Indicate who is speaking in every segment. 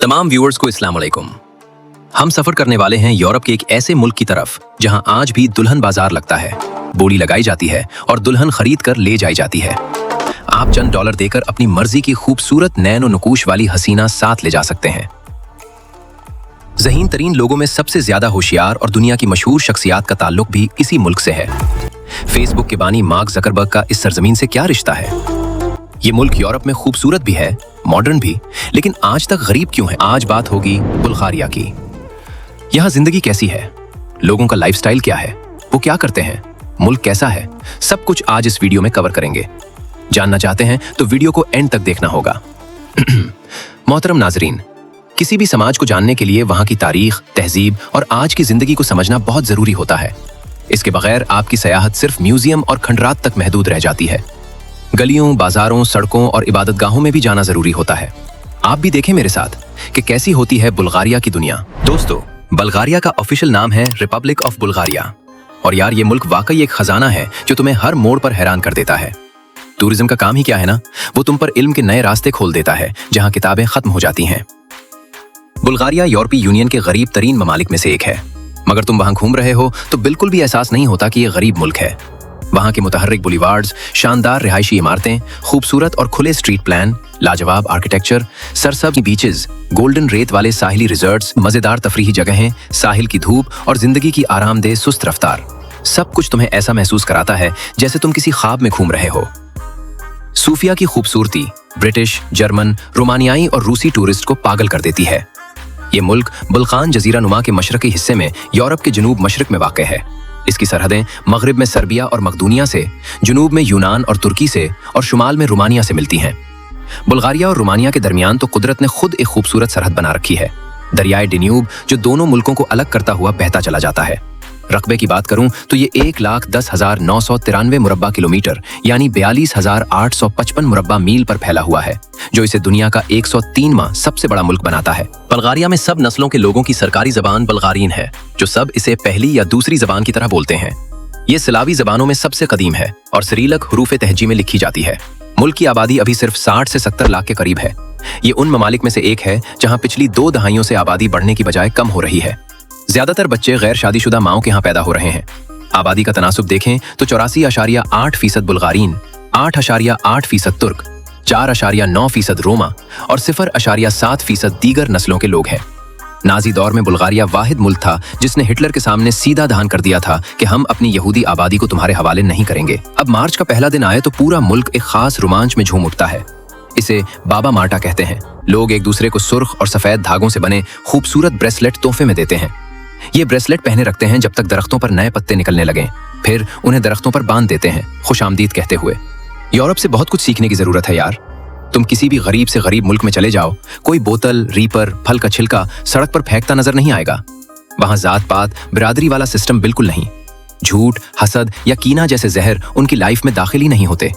Speaker 1: तमाम व्यूअर्स को अस्सलाम वालेकुम। हम सफर करने वाले हैं यूरोप के एक ऐसे मुल्क की तरफ जहां आज भी दुल्हन बाजार लगता है, बोली लगाई जाती है और दुल्हन खरीद कर ले जाई जाती है। आप चंद डॉलर देकर अपनी मर्जी की खूबसूरत नैनो नुकूश वाली हसीना साथ ले जा सकते हैं। ज़हीन तरीन लोगों में सबसे ज्यादा होशियार और दुनिया की मशहूर शख्सियात का ताल्लुक भी इसी मुल्क से है। फेसबुक के बानी मार्क ज़करबर्ग का इस सरजमीन से क्या रिश्ता है? ये मुल्क यूरोप में खूबसूरत भी है, मॉडर्न भी, लेकिन आज तक गरीब क्यों है? आज बात होगी बुल्गारिया की। यहाँ जिंदगी कैसी है, लोगों का लाइफस्टाइल क्या है, वो क्या करते हैं, मुल्क कैसा है, सब कुछ आज इस वीडियो में कवर करेंगे। जानना चाहते हैं तो वीडियो को एंड तक देखना होगा। मोहतरम नाजरीन, किसी भी समाज को जानने के लिए वहाँ की तारीख, तहजीब और आज की जिंदगी को समझना बहुत जरूरी होता है। इसके बगैर आपकी सयाहत सिर्फ म्यूजियम और खंडरात तक महदूद रह जाती है। गलियों, बाजारों, सड़कों और इबादतगाहों में भी जाना जरूरी होता है। आप भी देखें मेरे साथ कि कैसी होती है बुल्गारिया की दुनिया। दोस्तों, बुल्गारिया का ऑफिशियल नाम है रिपब्लिक ऑफ बुल्गारिया। और यार, ये मुल्क वाकई एक खजाना है जो तुम्हें हर मोड़ पर हैरान कर देता है। टूरिज्म का काम ही क्या है ना, वो तुम पर इल्म के नए रास्ते खोल देता है जहां किताबें खत्म हो जाती हैं। बुल्गारिया यूरोपीय यूनियन के गरीब तरीन ममालिक में से एक है, मगर तुम वहां घूम रहे हो तो बिल्कुल भी एहसास नहीं होता कि ये गरीब मुल्क है। वहां के मुतहर्रिक बुलीवार्ड्स, शानदार रिहायशी इमारतें, खूबसूरत और खुले स्ट्रीट प्लान, लाजवाब आर्किटेक्चर, सरसब्ज बीचेस, गोल्डन रेत वाले साहिली रिजॉर्ट्स, मजेदार तफरीही जगहें, साहिल की धूप और जिंदगी की आरामदेह सुस्त रफ्तार, सब कुछ तुम्हें ऐसा महसूस कराता है जैसे तुम किसी ख्वाब में घूम रहे हो। सूफिया की खूबसूरती ब्रिटिश, जर्मन, रोमानियाई और रूसी टूरिस्ट को पागल कर देती है। ये मुल्क बल्कान जजीरा नुमा के मशरकी हिस्से में यूरोप के जनूब मशरक में वाक़ है। इसकी सरहदें मगरिब में सर्बिया और मकदूनिया से, जुनूब में यूनान और तुर्की से और शुमाल में रोमानिया से मिलती हैं। बुल्गारिया और रोमानिया के दरमियान तो कुदरत ने खुद एक खूबसूरत सरहद बना रखी है, दरियाए डेन्यूब, जो दोनों मुल्कों को अलग करता हुआ बहता चला जाता है। रकबे की बात करूं तो ये 1,10,993 मुरब्बा किलोमीटर यानी 42,855 मुरब्बा मील पर फैला हुआ है, जो इसे दुनिया का 103वां सबसे बड़ा मुल्क बनाता है। बुल्गारिया में सब नस्लों के लोगों की सरकारी जबान बुल्गारियन है, जो सब इसे पहली या दूसरी जबान की तरह बोलते हैं। ये सिलावी जबानों में सबसे कदीम है और सिरिलक हरूफ तहजी में लिखी जाती है। मुल्क की आबादी अभी सिर्फ 60 से 70 लाख के करीब है। ये उन ममालिक में से एक है जहाँ पिछली 2 दहाइयों से आबादी बढ़ने की बजाय कम हो रही है। ज्यादातर बच्चे गैर शादीशुदा माओं के यहाँ पैदा हो रहे हैं। आबादी का तनासुब देखें तो 84.8% बुल्गारीन, 8.8% तुर्क, 4.9% रोमा और 0.7% दीगर नस्लों के लोग हैं। नाजी दौर में बुल्गारिया वाहिद मुल्क था जिसने हिटलर के सामने सीधा धान कर दिया था कि हम अपनी यहूदी आबादी को तुम्हारे हवाले नहीं करेंगे। अब मार्च का पहला दिन आए तो पूरा मुल्क एक खास रोमांच में झूम उठता है। इसे बाबा मार्टा कहते हैं। लोग एक दूसरे को सुर्ख और सफेद धागों से बने खूबसूरत ब्रेसलेट तोहफे में देते हैं। ये ब्रेसलेट पहने रखते हैं जब तक दरख्तों पर नए पत्ते निकलने लगें, फिर उन्हें दरख्तों पर बांध देते हैं खुशामदीद कहते हुए। यूरोप से बहुत कुछ सीखने की जरूरत है यार। तुम किसी भी गरीब से गरीब मुल्क में चले जाओ, कोई बोतल, रीपर, फल का छिलका सड़क पर फेंकता नजर नहीं आएगा। वहां जात पात, बिरादरी वाला सिस्टम बिल्कुल नहीं। झूठ, हसद या कीना जैसे जहर उनकी लाइफ में दाखिल ही नहीं होते।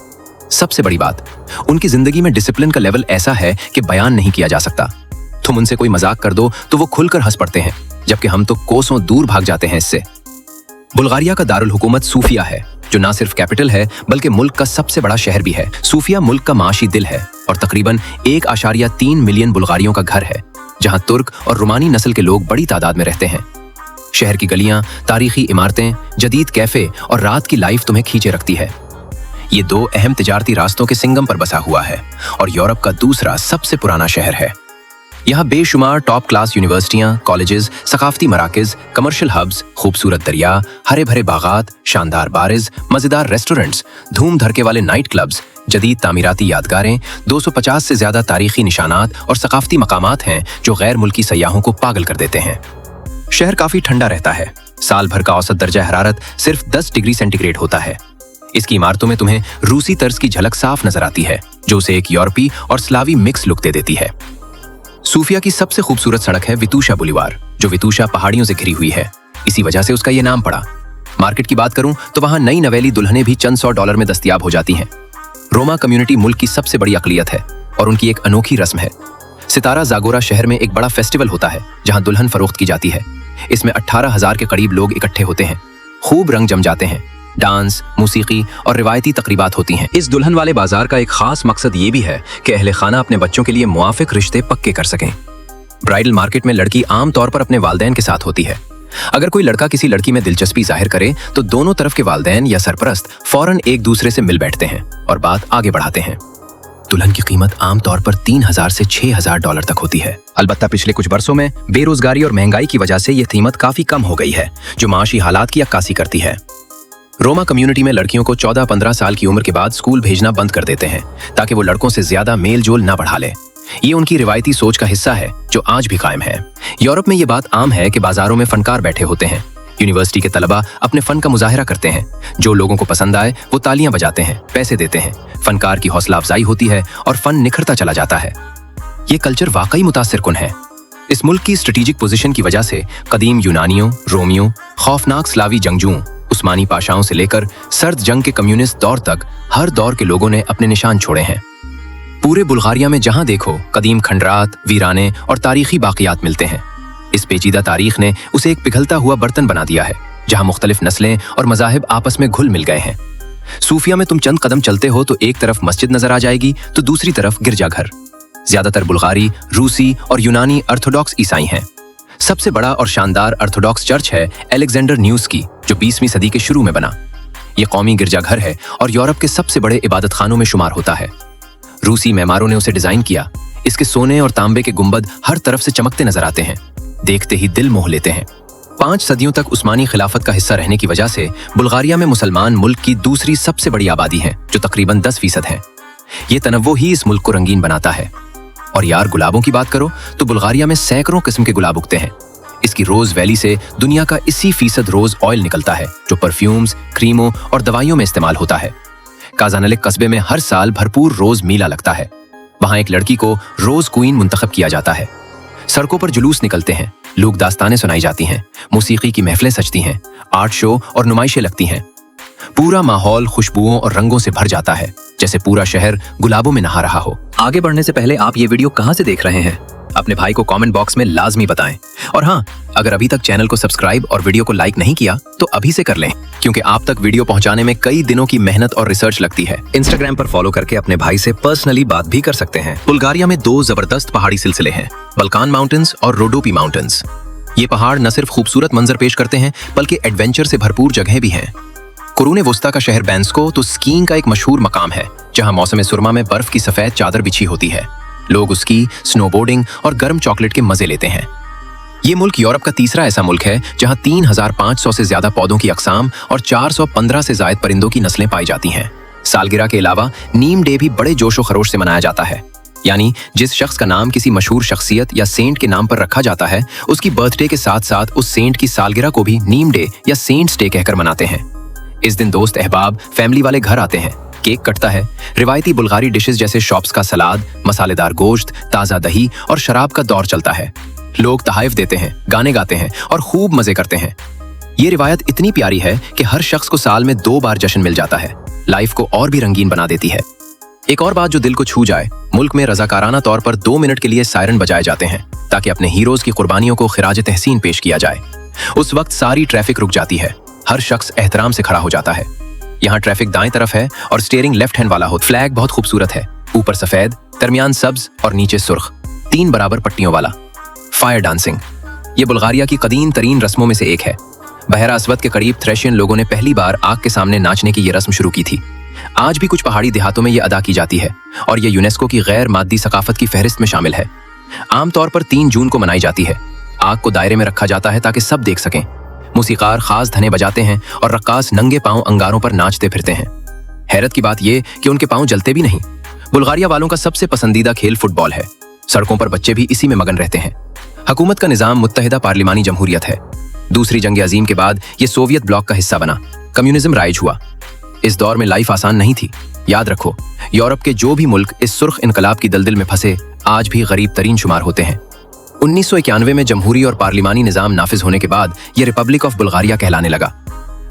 Speaker 1: सबसे बड़ी बात, उनकी जिंदगी में डिसिप्लिन का लेवल ऐसा है कि बयान नहीं किया जा सकता। तुम उनसे कोई मजाक कर दो तो वो खुलकर हंस पड़ते हैं, जबकि हम तो कोसों दूर भाग जाते हैं इससे। बुल्गारिया का दारुल हुकूमत सूफिया है, जो ना सिर्फ कैपिटल है बल्कि मुल्क का सबसे बड़ा शहर भी है। सूफिया मुल्क का माशी दिल है और तकरीबन 1.3 मिलियन बुल्गारियों का घर है, जहां तुर्क और रोमानी नस्ल के लोग बड़ी तादाद में रहते हैं। शहर की गलियां, तारीखी इमारतें, जदीद कैफे और रात की लाइफ तुम्हें खींचे रखती है। ये 2 अहम तिजारती रास्तों के सिंगम पर बसा हुआ है और यूरोप का दूसरा सबसे पुराना शहर है। यहाँ बेशुमार टॉप क्लास यूनिवर्सिटियां, कॉलेजेस, सकाफती मराकज, कमर्शियल हब्स, खूबसूरत दरिया, हरे भरे बागात, शानदार बारिज, मजेदार रेस्टोरेंट्स, धूम धड़के वाले नाइट क्लब्स, जदीद तामीराती यादगारें, 250 से ज्यादा तारीखी निशानात और सकाफती मकामात हैं जो गैर मुल्की सयाहों को पागल कर देते हैं। शहर काफी ठंडा रहता है। साल भर का औसत दर्जा हरारत सिर्फ 10 डिग्री सेंटीग्रेड होता है। इसकी इमारतों में तुम्हें रूसी तर्ज की झलक साफ नजर आती है, जो उसे एक यूरोपी और स्लावी मिक्स लुक दे देती है। सूफिया की सबसे खूबसूरत सड़क है वितूशा बुलीवार, जो वितूशा पहाड़ियों से घिरी हुई है। इसी वजह से उसका ये नाम पड़ा। मार्केट की बात करूं तो वहां नई नवेली दुल्हनें भी चंद $100 में दस्तयाब हो जाती हैं। रोमा कम्युनिटी मुल्क की सबसे बड़ी अकलियत है और उनकी एक अनोखी रस्म है। सितारा जागोरा शहर में एक बड़ा फेस्टिवल होता है जहां दुल्हन फरोख्त की जाती है। इसमें 18,000 के करीब लोग इकट्ठे होते हैं। खूब रंग जम जाते हैं। डांस, मौसीकी और रिवायती तकरीबात होती हैं। इस दुल्हन वाले बाजार का एक खास मकसद ये भी है कि अहले खाना अपने बच्चों के लिए मुआफिक रिश्ते पक्के कर सकें। ब्राइडल मार्केट में लड़की आम तौर पर अपने वालिदैन के साथ होती है। अगर कोई लड़का किसी लड़की में दिलचस्पी जाहिर करे तो दोनों तरफ के वालिदैन या सरपरस्त फौरन एक दूसरे से मिल बैठते हैं और बात आगे बढ़ाते हैं। दुल्हन की कीमत आमतौर पर $3,000 से $6,000 तक होती है। अलबत्ता पिछले कुछ वर्षों में बेरोजगारी और महंगाई की वजह से यह कीमत काफी कम हो गई है, जो माशी हालात की अक्कासी करती है। रोमा कम्युनिटी में लड़कियों को 14-15 साल की उम्र के बाद स्कूल भेजना बंद कर देते हैं ताकि वो लड़कों से ज्यादा मेल जोल न बढ़ा ले। ये उनकी रिवायती सोच का हिस्सा है जो आज भी कायम है। यूरोप में ये बात आम है कि बाजारों में फनकार बैठे होते हैं। यूनिवर्सिटी के तलबा अपने फन का मुजाहिरा करते हैं। जो लोगों को पसंद आए वो तालियां बजाते हैं, पैसे देते हैं। फनकार की हौसला अफजाई होती है और फन निखरता चला जाता है। ये कल्चर वाकई मुतासिर कुन है। इस मुल्क की स्ट्रेटेजिक पोजीशन की वजह से कदीम यूनानियों, रोमियो, खौफनाक स्लावी जंगजुओं, उस्मानी पाशाओं से लेकर सर्द जंग के कम्युनिस्ट दौर तक हर दौर के लोगों ने अपने निशान छोड़े हैं। पूरे बुल्गारिया में जहां देखो कदीम खंडरात, वीराने और तारीखी बाकियात मिलते हैं। इस पेचीदा तारीख ने उसे एक पिघलता हुआ बर्तन बना दिया है जहां मुख्तलिफ नस्लें और मजाहिब आपस में घुल मिल गए हैं। सूफिया में तुम चंद कदम चलते हो तो एक तरफ मस्जिद नजर आ जाएगी तो दूसरी तरफ गिरजाघर। ज्यादातर बुल्गारी, रूसी और यूनानी ऑर्थोडॉक्स ईसाई हैं। सबसे बड़ा और शानदार ऑर्थोडॉक्स चर्च है अलेक्जेंडर न्यूस्की, जो 20वीं सदी के शुरू में बना। यह कौमी गिरजाघर है और यूरोप के सबसे बड़े इबादत खानों में शुमार होता है। रूसी मेमारों ने उसे डिजाइन किया। इसके सोने और तांबे के गुंबद हर तरफ से चमकते नजर आते हैं, देखते ही दिल मोह लेते हैं। 5 सदियों तक उस्मानी खिलाफत का हिस्सा रहने की वजह से बुल्गारिया में मुसलमान मुल्क की दूसरी सबसे बड़ी आबादी है, जो तकरीबन 10% है। ये तनव्वो ही इस मुल्क को रंगीन बनाता है। और यार, गुलाबों की बात करो तो बुल्गारिया में सैकड़ों किस्म के गुलाब उगते हैं। इसकी रोज वैली से दुनिया का 80% रोज ऑयल निकलता है, जो परफ्यूम्स, क्रीमों और दवाइयों में इस्तेमाल होता है। काजानलिक कस्बे में हर साल भरपूर रोज मीला लगता है। वहां एक लड़की को रोज क्वीन मुंतखब किया जाता है। सड़कों पर जुलूस निकलते हैं, लोक दास्तानें सुनाई जाती हैं, मौसीकी की महफिलें सजती हैं, आर्ट शो और नुमाइशें लगती हैं। पूरा माहौल खुशबुओं और रंगों से भर जाता है, जैसे पूरा शहर गुलाबों में नहा रहा हो। आगे बढ़ने से पहले आप ये वीडियो कहां से देख रहे हैं, अपने भाई को कमेंट बॉक्स में लाजमी बताएं। और हाँ, अगर अभी तक चैनल को सब्सक्राइब और वीडियो को लाइक नहीं किया तो अभी से कर लें, क्योंकि आप तक वीडियो पहुंचाने में कई दिनों की मेहनत और रिसर्च लगती है। इंस्टाग्राम पर फॉलो करके अपने भाई से पर्सनली बात भी कर सकते हैं। बुल्गारिया में 2 जबरदस्त पहाड़ी सिलसिले हैं, बल्कान माउंटेन्स और रोडोपी माउंटेन्स। ये पहाड़ न सिर्फ खूबसूरत मंजर पेश करते हैं बल्कि एडवेंचर से भरपूर जगह भी हैं। कुरूने वस्ता का शहर बैंस्को तो स्कीइंग का एक मशहूर मकाम है, जहां मौसम सुरमा में बर्फ की सफेद चादर बिछी होती है। लोग उसकी, स्नोबोर्डिंग और गर्म चॉकलेट के मजे लेते हैं। ये मुल्क यूरोप का तीसरा ऐसा मुल्क है जहां 3500 से ज्यादा पौधों की अकसाम और 415 से ज्यादा परिंदों की नस्लें पाई जाती हैं। सालगिरह के अलावा नीम डे भी बड़े जोशो खरोश से मनाया जाता है। यानी जिस शख्स का नाम किसी मशहूर शख्सियत या सेंट के नाम पर रखा जाता है, उसकी बर्थडे के साथ साथ उस सेंट की सालगिरह को भी नीम डे या सेंट्स डे कहकर मनाते हैं। इस दिन दोस्त अहबाब, फैमिली वाले घर आते हैं, केक कटता है। रिवायती बुल्गारी डिशेस जैसे शॉप्स का सलाद, मसालेदार गोश्त, ताज़ा दही और शराब का दौर चलता है। लोग तहाइफ देते हैं, गाने गाते हैं और खूब मजे करते हैं। ये रिवायत इतनी प्यारी है कि हर शख्स को साल में 2 बार जश्न मिल जाता है। लाइफ को और भी रंगीन बना देती है। एक और बात जो दिल को छू जाए, मुल्क में रजाकाराना तौर पर 2 मिनट के लिए सायरन बजाए जाते हैं ताकि अपने हीरोज की कुर्बानियों को खिराज तहसीन पेश किया जाए। उस वक्त सारी ट्रैफिक रुक जाती है, हर शख्स एहतराम से खड़ा हो जाता है। यहाँ ट्रैफिक दाएं तरफ है और स्टीयरिंग लेफ्ट हैंड वाला हो। फ्लैग बहुत खूबसूरत है, ऊपर सफेद, दरमियान सब्ज और नीचे सुर्ख, 3 बराबर पट्टियों वाला। फायर डांसिंग ये बुल्गारिया की कदीम तरीन रस्मों में से एक है। बहरा अस्वद के करीब थ्रेशियन लोगों ने पहली बार आग के सामने नाचने की ये रस्म शुरू की थी। आज भी कुछ पहाड़ी देहातों में ये अदा की जाती है और ये यूनेस्को की गैर मादी सकाफत की फहरिस्त में शामिल है। आमतौर पर 3 जून को मनाई जाती है। आग को दायरे में रखा जाता है ताकि सब देख सकें। मूसीकार खास धने बजाते हैं और रक्कास नंगे पांव अंगारों पर नाचते फिरते हैं। हैरत की बात यह कि उनके पांव जलते भी नहीं। बुल्गारिया वालों का सबसे पसंदीदा खेल फुटबॉल है। सड़कों पर बच्चे भी इसी में मगन रहते हैं। हुकूमत का निजाम मुत्तहिदा पार्लिमानी जमहूरियत है। दूसरी जंग अजीम के बाद ये सोवियत ब्लॉक का हिस्सा बना। कम्युनिज्म राइज हुआ। इस दौर में लाइफ आसान नहीं थी। याद रखो, यूरोप के जो भी मुल्क इस सुर्ख इनकलाब की दलदल में फंसे आज भी गरीब तरीन शुमार होते हैं। 1991 में जमहूरी और पार्लिमानी निजाम नाफिज होने के बाद ये रिपब्लिक ऑफ बुल्गारिया कहलाने लगा।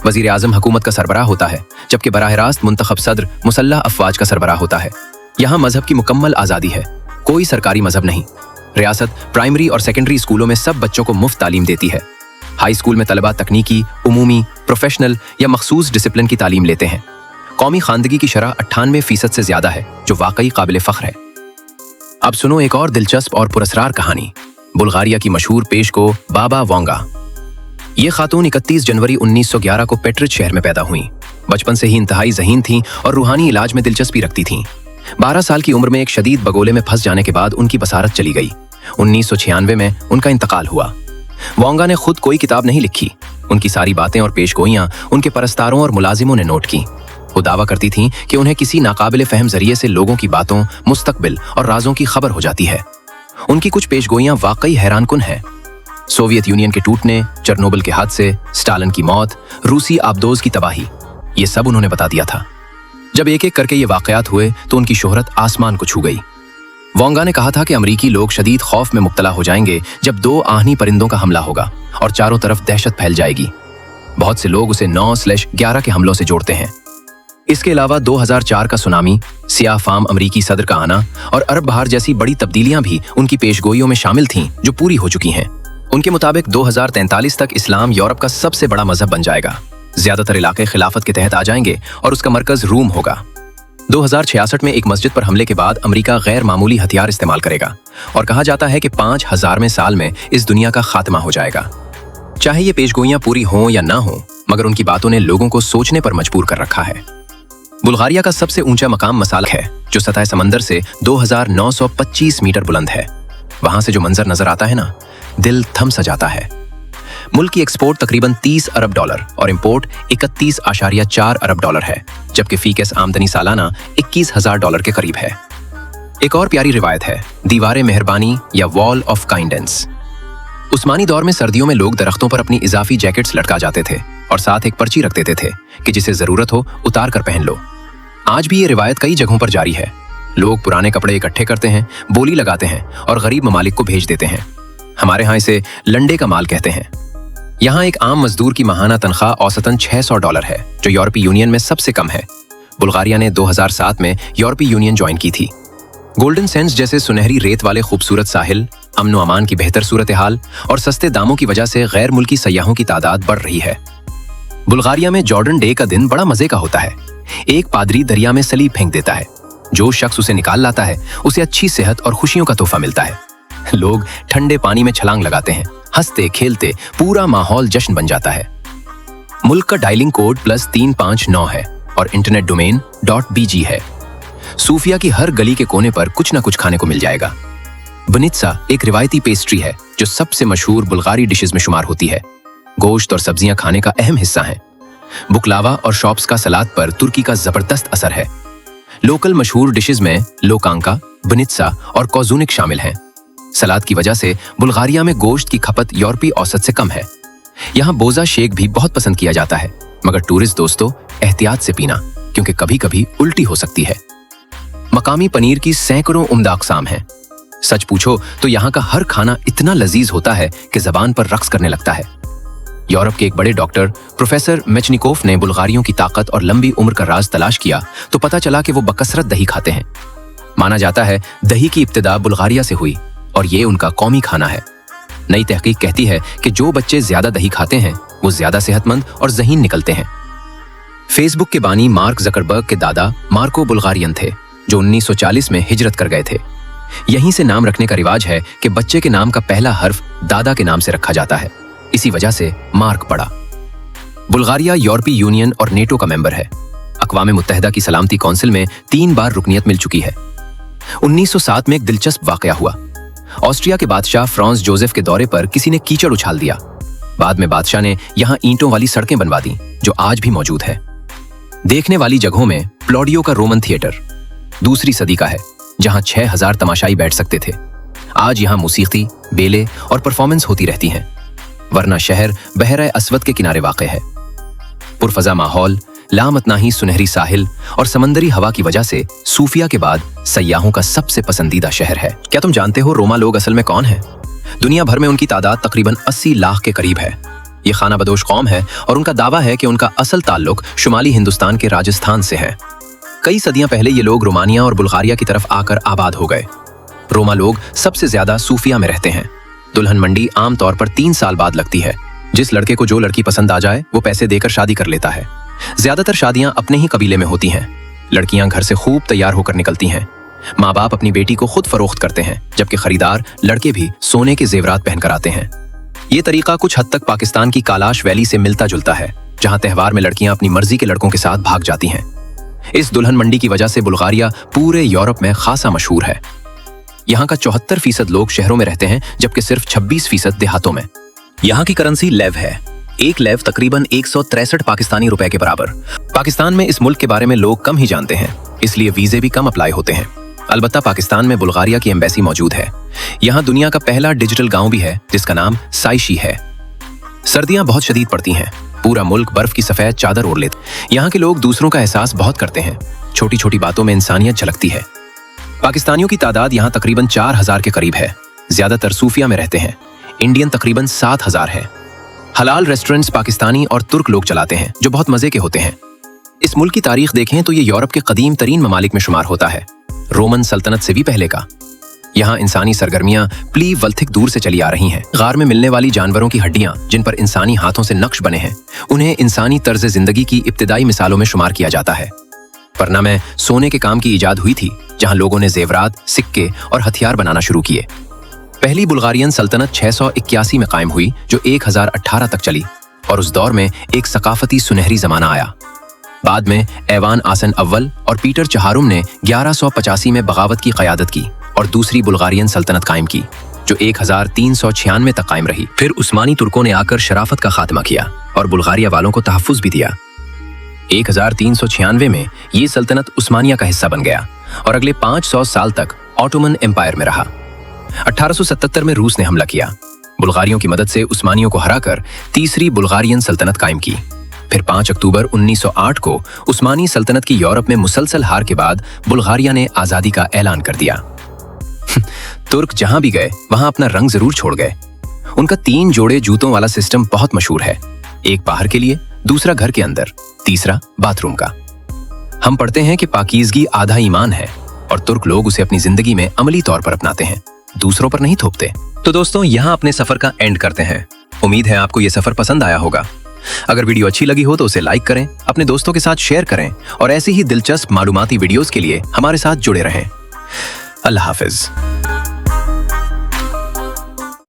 Speaker 1: वजीर आजम हुकूमत का सरबराह होता है, जबकि बराह रास्त मुंतखब सदर मुसल्लह अफवाज का सरबराह होता है। यहाँ मजहब की मुकम्मल आज़ादी है, कोई सरकारी मजहब नहीं। रियासत प्राइमरी और सेकेंडरी स्कूलों में सब बच्चों को मुफ्त तालीम देती है। हाई स्कूल में तलबा तकनीकी, उमूमी, प्रोफेशनल या मखसूस डिसिप्लिन की तालीम लेते हैं। कौमी खानदगी की शरह 98% से ज्यादा है, जो वाकई काबिल फख्र है। अब सुनो एक और दिलचस्प और पुरस्कार कहानी। बुल्गारिया की मशहूर पेशगो बाबा वोंगा। ये खातून 31 जनवरी 1911 को पेट्रिच शहर में पैदा हुई। बचपन से ही इंतहाई ज़हीन थीं और रूहानी इलाज में दिलचस्पी रखती थीं। 12 साल की उम्र में एक शदीद बगोले में फंस जाने के बाद उनकी बसारत चली गई। 1996 में उनका इंतकाल हुआ। वोंगा ने खुद कोई किताब नहीं लिखी। उनकी सारी बातें और पेशगोइयां उनके परस्तारों और मुलाजिमों ने नोट की। वो दावा करती थीं कि उन्हें किसी नाकाबिले फहम जरिए से लोगों की बातों, मुस्तकबिल और राजों की खबर हो जाती है। उनकी कुछ पेशगोइयां वाकई हैरानकुन हैं। सोवियत यूनियन के टूटने, चेरनोबिल के हादसे, स्टालिन की मौत, रूसी आबदोज की तबाही, ये सब उन्होंने बता दिया था। जब एक एक करके ये वाकयात हुए तो उनकी शोहरत आसमान को छू गई। वोंगा ने कहा था कि अमरीकी लोग शदीद खौफ में मुब्तला हो जाएंगे जब 2 आहनी परिंदों का हमला होगा और चारों तरफ दहशत फैल जाएगी। बहुत से लोग उसे 9/11 के हमलों से जोड़ते हैं। इसके अलावा 2004 का सुनामी, सियाह फाम अमरीकी सदर का आना और अरब बहार जैसी बड़ी तब्दीलियां भी उनकी पेशगोइयों में शामिल थीं जो पूरी हो चुकी हैं। उनके मुताबिक 2043 तक इस्लाम यूरोप का सबसे बड़ा मजहब बन जाएगा। ज्यादातर इलाके खिलाफत के तहत आ जाएंगे और उसका मरकज रूम होगा। 2066 में एक मस्जिद पर हमले के बाद अमेरिका गैर मामूली हथियार इस्तेमाल करेगा और कहा जाता है कि 5000वें साल में इस दुनिया का खात्मा हो जाएगा। चाहे ये पेशगोइयां पूरी हों या ना हों, मगर उनकी बातों ने लोगों को सोचने पर मजबूर कर रखा है। बुल्गारिया का सबसे ऊंचा मकाम मसालक है जो सतह समंदर से 2925 मीटर बुलंद है। वहां से जो मंजर नजर आता है ना, दिल थम सा जाता है। मुल्क की एक्सपोर्ट तकरीबन $30 अरब और इंपोर्ट $31.4 अरब है, जबकि फी केस आमदनी सालाना $21,000 के करीब है। एक और प्यारी रिवायत है, दीवारे मेहरबानी या वॉल ऑफ काइंडेंस। उस्मानी दौर में सर्दियों में लोग दरख्तों पर अपनी इजाफी जैकेट्स लटका जाते थे और साथ एक पर्ची रख देते थे कि जिसे जरूरत हो उतार कर पहन लो। आज भी ये रिवायत कई जगहों पर जारी है। लोग पुराने कपड़े इकट्ठे करते हैं, बोली लगाते हैं और गरीब ममालिक को भेज देते हैं। हमारे यहाँ इसे लंडे का माल कहते हैं। यहाँ एक आम मजदूर की माहाना तनख्वाह औसतन $600 है, जो यूरोपीय यूनियन में सबसे कम है। बुल्गारिया ने 2007 में यूरोपीय यूनियन ज्वाइन की थी। गोल्डन सैंड्स जैसे सुनहरी रेत वाले खूबसूरत साहिल, अमन व अमान की बेहतर सूरत हाल और सस्ते दामों की वजह से गैर मुल्की सयाहों की तादाद बढ़ रही है। बुल्गारिया में जॉर्डन डे का दिन बड़ा मजे का होता है। एक पादरी दरिया में सलीब फेंक देता है। जो शख्स उसे निकाल लाता है उसे अच्छी सेहत और खुशियों का तोहफा मिलता है। लोग ठंडे पानी में छलांग लगाते हैं, हंसते खेलते पूरा माहौल जश्न बन जाता है। मुल्क का डायलिंग कोड +359 है और इंटरनेट डोमेन .bg है। सूफिया की हर गली के कोने पर कुछ ना कुछ खाने को मिल जाएगा। बनित्सा एक रिवायती पेस्ट्री है जो सबसे मशहूर बुल्गारी डिशेस में शुमार होती है। गोश्त और सब्जियां खाने का अहम हिस्सा है। बुकलावा और शॉप्स का सलाद पर तुर्की का जबरदस्त असर है। लोकल मशहूर डिशेस में लोकांका, बनित्सा और कोजुनिक शामिल हैं। सलाद की वजह से बुल्गारिया में गोश्त की खपत यूरोपीय औसत से कम है। यहाँ बोजा शेक भी बहुत पसंद किया जाता है, मगर टूरिस्ट दोस्तों एहतियात से पीना, क्योंकि कभी कभी उल्टी हो सकती है। मकामी पनीर की सैकड़ों उम्दा अक़साम हैं। सच पूछो तो यहाँ का हर खाना इतना लजीज होता है कि जबान पर रक्स करने लगता है। यूरोप के एक बड़े डॉक्टर प्रोफेसर मेचनिकोफ ने बुल्गारियों की ताकत और लंबी उम्र का राज तलाश किया तो पता चला कि वो बकसरत दही खाते हैं। माना जाता है दही की इब्तिदा बुल्गारिया से हुई और ये उनका कौमी खाना है। नई तहकीक कहती है कि जो बच्चे ज्यादा दही खाते हैं वो ज्यादा सेहतमंद और ज़हीन निकलते हैं। फेसबुक के बानी मार्क जकरबर्ग के दादा मार्को बुल्गारियन थे जो 1940 में हिजरत कर गए थे। यहीं से नाम रखने का रिवाज है कि बच्चे के नाम का पहला हर्फ दादा के नाम से रखा जाता है। इसी वजह से मार्क पड़ा। बुल्गारिया यूरोपीय यूनियन और नेटो का मेंबर है। अक़वाम मुत्तहिदा की सलामती कौंसिल में 3 बार रुकनियत मिल चुकी है। 1907 में एक दिलचस्प वाकया हुआ। ऑस्ट्रिया के बादशाह फ्रांस जोसेफ के दौरे पर किसी ने कीचड़ उछाल दिया। बाद में बादशाह ने यहाँ ईंटों वाली सड़कें बनवा दी जो आज भी मौजूद है। देखने वाली जगहों में प्लॉडियो का रोमन थिएटर 2री सदी का है, जहाँ 6000 तमाशाई बैठ सकते थे। आज यहाँ मौसीकी, बेले और परफॉर्मेंस होती रहती हैं, वरना शहर बहरा अस्वद के किनारे वाक़ है। पुरफजा माहौल, लामतनाही सुनहरी साहिल और समंदरी हवा की वजह से सूफिया के बाद सयाहों का सबसे पसंदीदा शहर है। क्या तुम जानते हो रोमा लोग असल में कौन हैं? दुनिया भर में उनकी तादाद तकरीबन 80 लाख के करीब है। ये खाना बदोश कौम है और उनका दावा है कि उनका असल ताल्लुक शुमाली हिंदुस्तान के राजस्थान से है। कई सदियां पहले ये लोग रोमानिया और बुल्गारिया की तरफ आकर आबाद हो गए। रोमा लोग सबसे ज्यादा सूफिया में रहते हैं। दुल्हन मंडी आमतौर पर 3 साल बाद लगती है। जिस लड़के को जो लड़की पसंद आ जाए वो पैसे देकर शादी कर लेता है। ज्यादातर शादियां अपने ही कबीले में होती हैं। लड़कियां घर से खूब तैयार होकर निकलती हैं। माँ बाप अपनी बेटी को खुद फरोख्त करते हैं, जबकि खरीदार लड़के भी सोने के जेवरात पहनकर आते हैं। ये तरीका कुछ हद तक पाकिस्तान की कालाश वैली से मिलता जुलता है, जहां त्योहार में लड़कियां अपनी मर्जी के लड़कों के साथ भाग जाती हैं। इस दुल्हन मंडी की वजह से बुल्गारिया पूरे यूरोप में खासा मशहूर है। यहाँ का 74% लोग शहरों में रहते हैं, जबकि सिर्फ 26% देहातों में। यहाँ की करेंसी लेव है। एक लेव तकरीबन 163 पाकिस्तानी रुपए के बराबर। पाकिस्तान में इस मुल्क के बारे में लोग कम ही जानते हैं, इसलिए वीजे भी कम अप्लाई होते हैं। अलबत्ता पाकिस्तान में बुल्गारिया की एम्बेसी मौजूद है। यहाँ दुनिया का पहला डिजिटल गांव भी है, जिसका नाम साइशी है। सर्दियां बहुत शदीद पड़ती हैं, पूरा मुल्क बर्फ की सफेद चादर ओढ़ लेता। यहाँ के लोग दूसरों का एहसास बहुत करते हैं, छोटी छोटी बातों में इंसानियत झलकती है। पाकिस्तानियों की तादाद यहाँ तकरीबन 4000 के करीब है। ज्यादातर सूफिया में रहते हैं। इंडियन तकरीबन 7000 है। हलाल रेस्टोरेंट्स पाकिस्तानी और तुर्क लोग चलाते हैं, जो बहुत मजे के होते हैं। इस मुल्क की तारीख देखें तो ये यूरोप के कदीम तरीन ममालिक में शुमार होता है, रोमन सल्तनत से भी पहले का। यहाँ इंसानी सरगर्मियां प्लीवल्थिक दूर से चली आ रही हैं। गार में मिलने वाली जानवरों की हड्डियां, जिन पर इंसानी हाथों से नक्श बने हैं, उन्हें इंसानी तर्ज जिंदगी की इब्तिदाई मिसालों में शुमार किया जाता है। परना में सोने के काम की इजाद हुई थी, जहां लोगों ने जेवरात, सिक्के और हथियार बनाना शुरू किए। पहली बुल्गारियन सल्तनत 681 में कायम हुई, जो 1018 तक चली, और उस दौर में एक सकाफती सुनहरी जमाना आया। बाद में ऐवान आसन अव्वल और पीटर चहारुम ने 1185 में बगावत की क़यादत की और दूसरी बुल्गारियन सल्तनत कायम की, जो 1396 तक कायम रही। फिर उस्मानी तुर्कों ने आकर शराफत का खात्मा किया और बुल्गारिया वालों को तहफ़्फ़ुज़ भी दिया। 1396 में ये सल्तनत उस्मानिया का हिस्सा बन गया और अगले 500 साल तक ऑटोमन एम्पायर में रहा। 1877 में रूस ने हमला किया। बुल्गारियों की मदद से उस्मानियों को हराकर तीसरी बुल्गारियन सल्तनत कायम की। फिर 5 अक्टूबर 1908 को उस्मानी सल्तनत की यूरोप में मुसलसल हार के बाद बुल्गारिया ने आज़ादी का ऐलान कर दिया। तुर्क जहां भी गए वहां अपना रंग जरूर छोड़ गए। उनका 3 जोड़े जूतों वाला सिस्टम बहुत मशहूर है, एक बाहर के लिए, दूसरा घर के अंदर, तीसरा बाथरूम का। हम पढ़ते हैं कि पाकीज़गी आधा ईमान है और तुर्क लोग उसे अपनी जिंदगी में अमली तौर पर अपनाते हैं, दूसरों पर नहीं थोपते। तो दोस्तों, यहाँ अपने सफर का एंड करते हैं। उम्मीद है आपको ये सफर पसंद आया होगा। अगर वीडियो अच्छी लगी हो तो उसे लाइक करें, अपने दोस्तों के साथ शेयर करें और ऐसी ही दिलचस्प मालूमाती वीडियोस के लिए हमारे साथ जुड़े रहें। अल्लाह हाफिज।